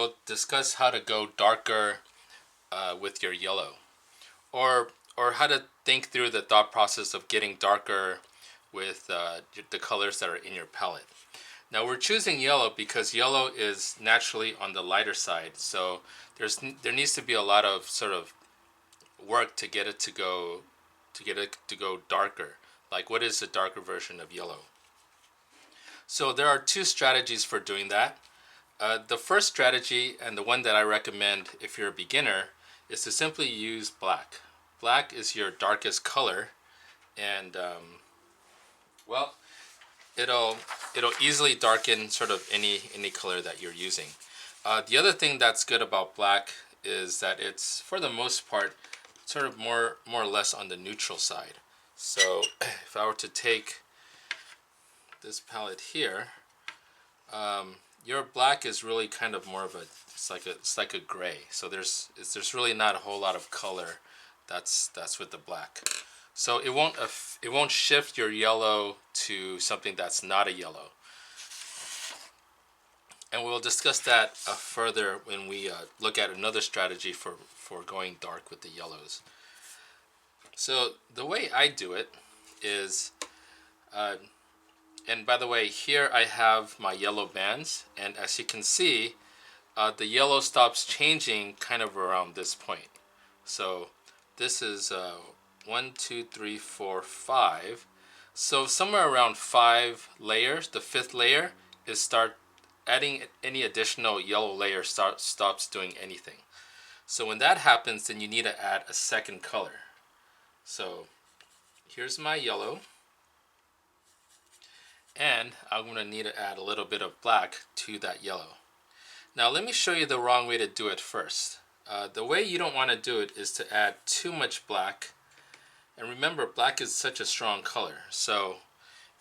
We'll discuss how to go darker with your yellow, or how to think through the thought process of getting darker with the colors that are in your palette. Now we're choosing yellow because yellow is naturally on the lighter side, so there needs to be a lot of sort of work to get it to go darker. Like, what is the darker version of yellow? So there are two strategies for doing that. The first strategy, and the one that I recommend if you're a beginner, is to simply use black. Black is your darkest color, and well, it'll easily darken sort of any color that you're using. The other thing that's good about black is that it's, for the most part, sort of more or less on the neutral side. So if I were to take this palette here, your black is really kind of more of a it's like a gray. So there's really not a whole lot of color that's with the black. So it won't shift your yellow to something that's not a yellow. And we'll discuss that further when we look at another strategy for going dark with the yellows. So the way I do it is, and by the way, here I have my yellow bands, and as you can see, the yellow stops changing kind of around this point. So this is 1, 2, 3, 4, 5. So somewhere around 5 layers, the 5th layer is start adding any additional yellow layer stops doing anything. So when that happens, then you need to add a second color. So here's my yellow, and I'm going to need to add a little bit of black to that yellow. Now let me show you the wrong way to do it first. The way you don't want to do it is to add too much black. And remember, black is such a strong color. So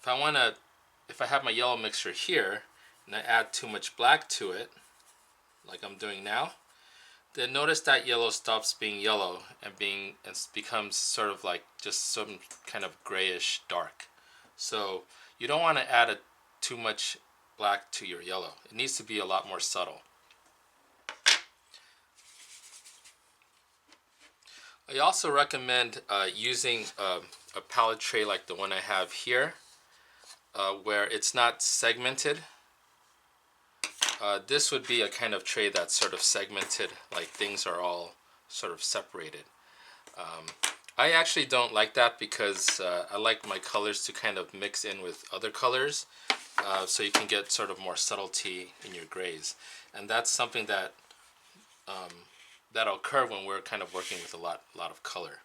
if I have my yellow mixture here and I add too much black to it, like I'm doing now, then notice that yellow stops being yellow and becomes sort of like just some kind of grayish dark. So you don't want to add too much black to your yellow. It needs to be a lot more subtle. I also recommend using a palette tray like the one I have here, where it's not segmented. This would be a kind of tray that's sort of segmented, like things are all sort of separated. I actually don't like that because I like my colors to kind of mix in with other colors, so you can get sort of more subtlety in your grays. And that's something that that'll occur when we're kind of working with a lot of color.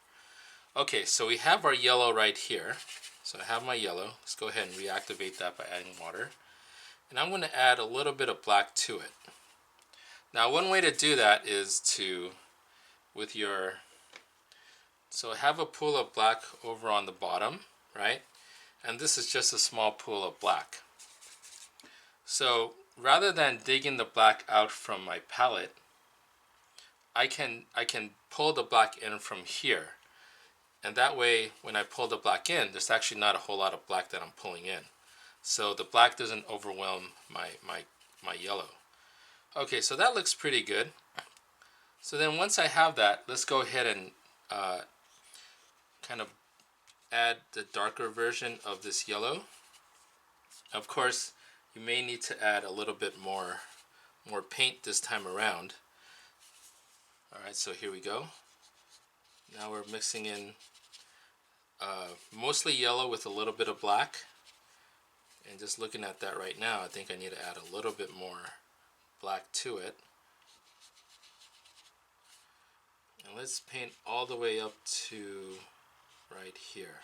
Okay, so we have our yellow right here. So I have my yellow. Let's go ahead and reactivate that by adding water. And I'm going to add a little bit of black to it. Now one way to do that is so have a pool of black over on the bottom, right? And this is just a small pool of black. So rather than digging the black out from my palette, I can pull the black in from here. And that way, when I pull the black in, there's actually not a whole lot of black that I'm pulling in. So the black doesn't overwhelm my yellow. Okay, so that looks pretty good. So then once I have that, let's go ahead and kind of add the darker version of this yellow. Of course, you may need to add a little bit more paint this time around. Alright, so here we go. Now we're mixing in mostly yellow with a little bit of black. And just looking at that right now, I think I need to add a little bit more black to it. And let's paint all the way up to right here.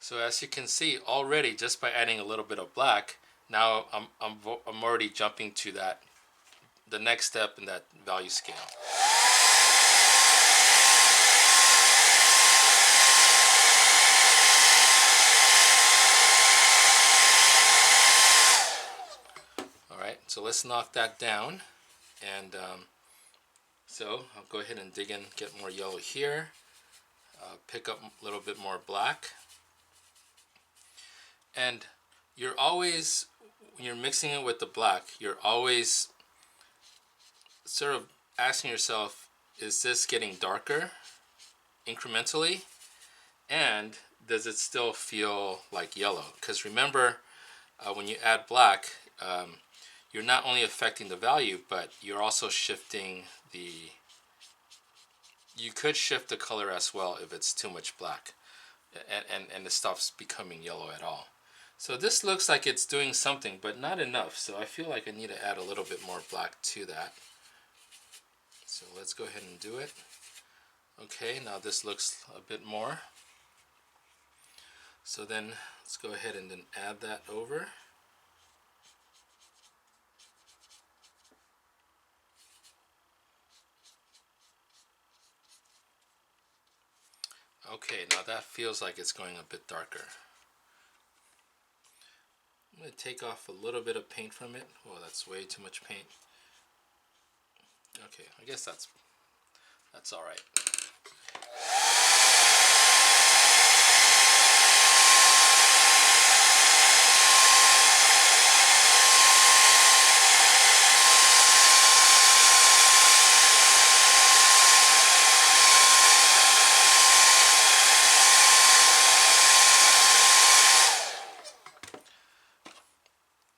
So as you can see already, just by adding a little bit of black, now I'm already jumping to the next step in that value scale. Alright, so let's knock that down. And so I'll go ahead and dig in, get more yellow here, pick up a little bit more black. And you're always, when you're mixing it with the black, you're always sort of asking yourself, is this getting darker incrementally? And does it still feel like yellow? Because remember, when you add black, you're not only affecting the value, but you're also shifting the... You could shift the color as well if it's too much black, and it stops becoming yellow at all. So this looks like it's doing something, but not enough. So I feel like I need to add a little bit more black to that. So let's go ahead and do it. Okay, now this looks a bit more. So then let's go ahead and then add that over. Okay, now that feels like it's going a bit darker. I'm going to take off a little bit of paint from it. Oh, that's way too much paint. Okay, I guess that's all right.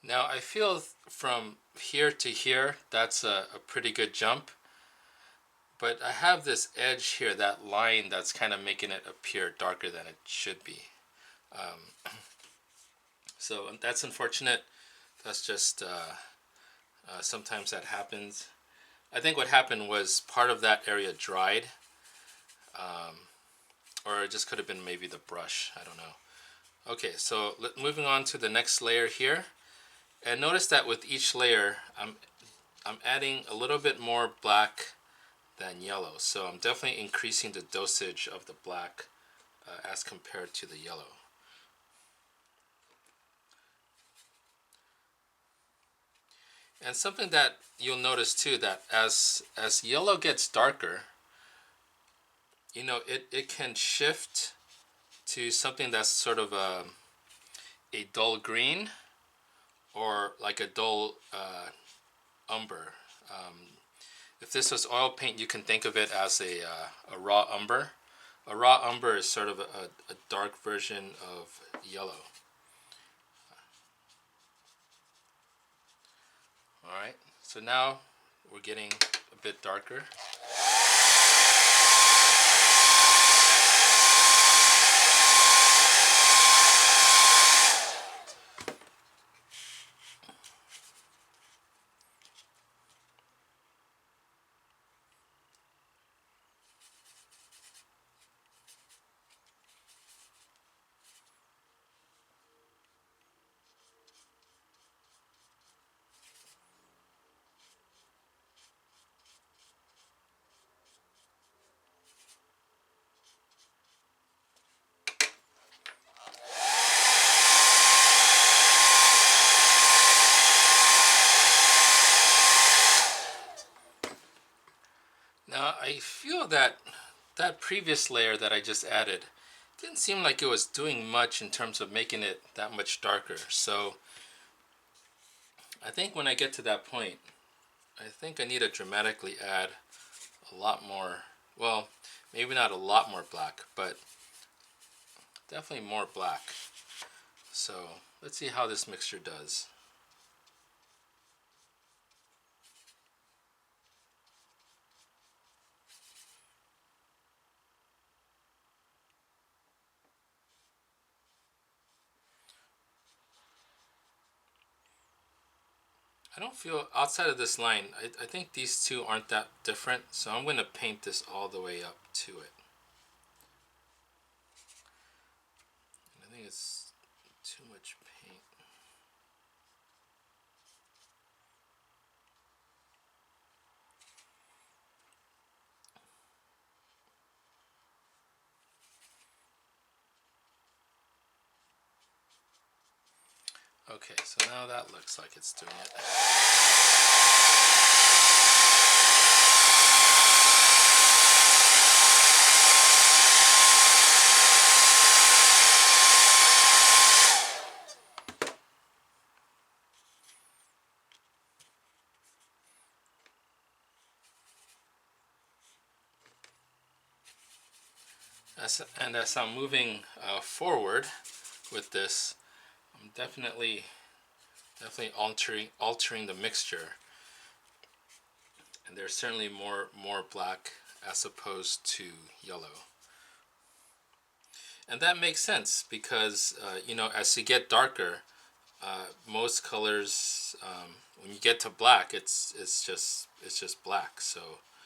Now I feel from here to here, that's a pretty good jump. But I have this edge here, that line that's kind of making it appear darker than it should be. So that's unfortunate. That's just, sometimes that happens. I think what happened was part of that area dried. Or it just could have been maybe the brush, I don't know. Okay, so moving on to the next layer here. And notice that with each layer, I'm adding a little bit more black than yellow. So I'm definitely increasing the dosage of the black as compared to the yellow. And something that you'll notice too, that as yellow gets darker, you know, it can shift to something that's sort of a dull green, or like a dull umber. If this was oil paint, you can think of it as a raw umber. A raw umber is sort of a dark version of yellow. Alright, so now we're getting a bit darker. Now I feel that that previous layer that I just added didn't seem like it was doing much in terms of making it that much darker. So I think when I get to that point, I think I need to dramatically add a lot more, well, maybe not a lot more black, but definitely more black. So let's see how this mixture does. I don't feel, outside of this line, I think these two aren't that different, so I'm going to paint this all the way up to it. I think it's too much paint. Okay, so now that looks like it's doing it. As I'm moving forward with this, I'm definitely altering the mixture, and there's certainly more black as opposed to yellow. And that makes sense because as you get darker, most colors, when you get to black, it's just black. So